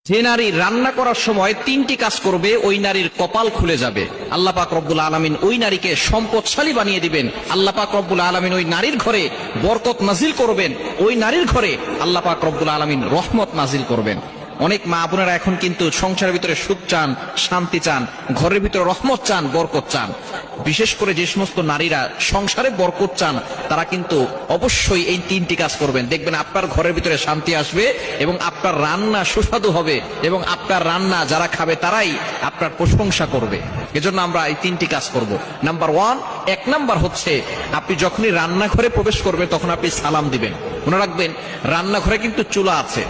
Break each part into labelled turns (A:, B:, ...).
A: যে নারী রান্না করার সময় তিনটি কাজ করবে ওই নারীর কপাল খুলে যাবে। আল্লাহ পাক রব্বুল আলামিন ওই নারীকে সম্পদশালী বানিয়ে দিবেন। আল্লাহ পাক রব্বুল আলামিন ওই নারীর ঘরে বরকত নাজিল করবেন। ওই নারীর ঘরে আল্লাহ পাক রব্বুল আলামিন রহমত নাজিল করবেন। অনেক মা বোনেরা এখন কিন্তু সংসারের ভিতরে সুখ চান, শান্তি চান, ঘরের ভিতরে রহমত চান, বরকত চান। বিশেষ করে যে সমস্ত নারীরা সংসারে বরকত চান তারা কিন্তু অবশ্যই এই তিনটি কাজ করবেন। দেখবেন আপনার ঘরের ভিতরে শান্তি আসবে এবং আপনার রান্না সুস্বাদু হবে এবং আপনার রান্না যারা খাবে তারাই আপনার প্রশংসা করবে। এজন্য আমরা এই তিনটি কাজ করব। নাম্বার 1, 1 নাম্বার হচ্ছে আপনি যখনই রান্নাঘরে প্রবেশ করবেন তখন আপনি সালাম দিবেন। মনে রাখবেন রান্নাঘরে কিন্তু চুলা আছে।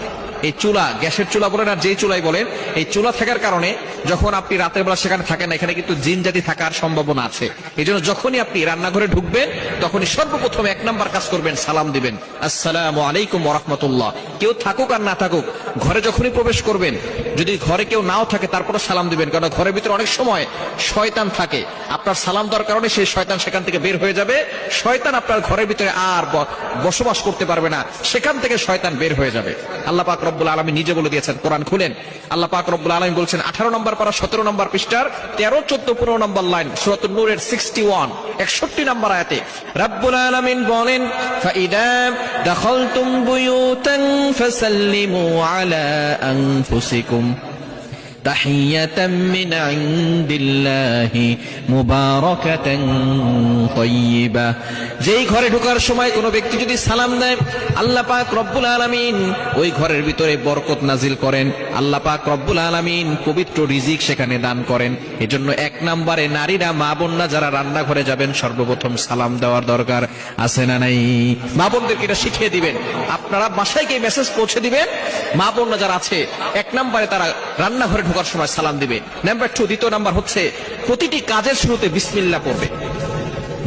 A: এই চুলা, গ্যাসের চুলা বলেন আর যেই চুলাই বলেন, এই চুলা থাকার কারণে যখন আপনি রাতের বেলা সেখানে থাকেন এখানে কিন্তু জিন জাতি থাকার সম্ভাবনা আছে। এই জন্য যখনই আপনি রান্নাঘরে ঢুকবেন তখনই সর্বপ্রথম 1 নাম্বার কাজ করবেন, সালাম দিবেন, আসসালামু আলাইকুম ওয়া রাহমাতুল্লাহ। কেউ থাকুক আর না থাকুক, ঘরে যখনই প্রবেশ করবেন, যদি ঘরে কেউ নাও থাকে তারপরে সালাম দিবেন, কারণ ঘরের ভিতরে অনেক সময় শয়তান থাকে। আপনার সালাম দেওয়ার কারণে সেই শয়তান সেখান থেকে বের হয়ে যাবে। শয়তান আপনার ঘরের ভিতরে আর বসবাস করতে পারবে না, সেখান থেকে শয়তান বের হয়ে যাবে। আল্লাহ পাক রব্বুল আলামিন নিজে বলে দিয়েছেন, কোরআন খুলেন, আল্লাহ পাক রব্বুল আলামিন বলছেন 18 নম্বর পারা 17 নম্বর পৃষ্ঠার 13, 14, 15 নম্বর লাইন, সূরাতুন নূরের 61, 61 নম্বর আয়াতে রব্বুল আলামিন বলেন, ফাইদা দাখালতুম বুয়ুতান ফাসাল্লিমু আলা আনফুসিকুম তাহিয়াতাম মিন ইনদিল্লাহি মুবারাকাতান তাইয়্যিবা। যেই ঘরে ঢোকার সময় কোনো ব্যক্তি যদি সালাম দেয়, আল্লাহ পাক রব্বুল আলামিন ওই ঘরের ভিতরে বরকত নাজিল করেন। আল্লাহ পাক রব্বুল আলামিন পবিত্র রিজিক সেখানে দান করেন। এজন্য 1 নম্বরে নারীরা, মা বোনরা যারা রান্নাঘরে যাবেন সর্বপ্রথম সালাম দেওয়ার দরকার আছে না নাই? মা বোনদেরকে এটা শিখিয়ে দিবেন, আপনারা বাসায় গিয়ে মেসেজ পৌঁছে দিবেন। মা বোনরা যারা আছে 1 নম্বরে তারা রান্নাঘরে ঢোকার সময় সালাম দিবে। নাম্বার 2, দ্বিতীয় নাম্বার হচ্ছে প্রতিটি কাজের শুরুতে বিসমিল্লাহ পড়বে।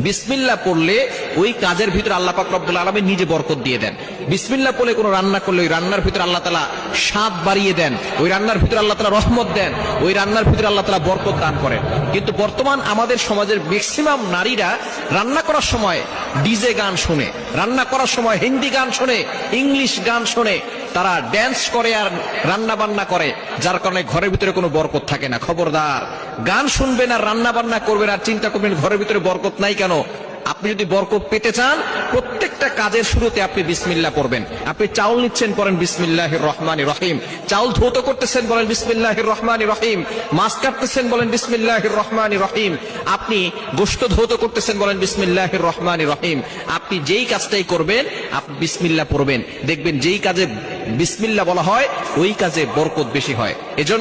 A: বিসমিল্লাহ পড়লে ওই কাজের ভিতরে আল্লাহ পাক রব্বুল আলামিন নিজে বরকত দিয়ে দেন। বিসমিল্লাহ পড়লে কোনো রান্না করলে ওই রান্নার ভিতরে আল্লাহ তাআলা স্বাদ বাড়িয়ে দেন, ওই রান্নার ভিতরে আল্লাহ তাআলা রহমত দেন, ওই রান্নার ভিতরে আল্লাহ তাআলা বরকত দান করেন। কিন্তু বর্তমান আমাদের সমাজের ম্যাক্সিমাম নারীরা রান্না করার সময় ডিজে গান শুনে, রান্না করার সময় হিন্দি গান শুনে, ইংলিশ গান শুনে, তারা ড্যান্স করে আর রান্না বান্না করে, যার কারণে ঘরের ভিতরে কোনো বরকত থাকে না। খবরদার, গান শুনবেন আর রান্না বান্না করবেন আর চিন্তা করবেন ঘরের ভিতরে বরকত নাই কেন। আপনি যদি বরকত পেতে চান প্রত্যেকটা কাজের শুরুতে আপনি বিসমিল্লাহ পড়বেন। আপনি চাউল নিচ্ছেন, বলেন বিসমিল্লাহির রহমানির রহিম। চাউল ধৌত করতেছেন, বলেন বিসমিল্লাহির রহমানির রহিম। মাছ কাটতেছেন, বলেন বিসমিল্লাহির রহমানির রহিম। আপনি গোশত ধৌত করতেছেন, বলেন বিসমিল্লাহির রহমানির রহিম। আপনি যেই কাজটাই করবেন আপনি বিসমিল্লাহ পড়বেন। দেখবেন যেই কাজে বিসমিল্লাহ বলা হয় ওই কাজে বরকত বেশি হয়। এজন্য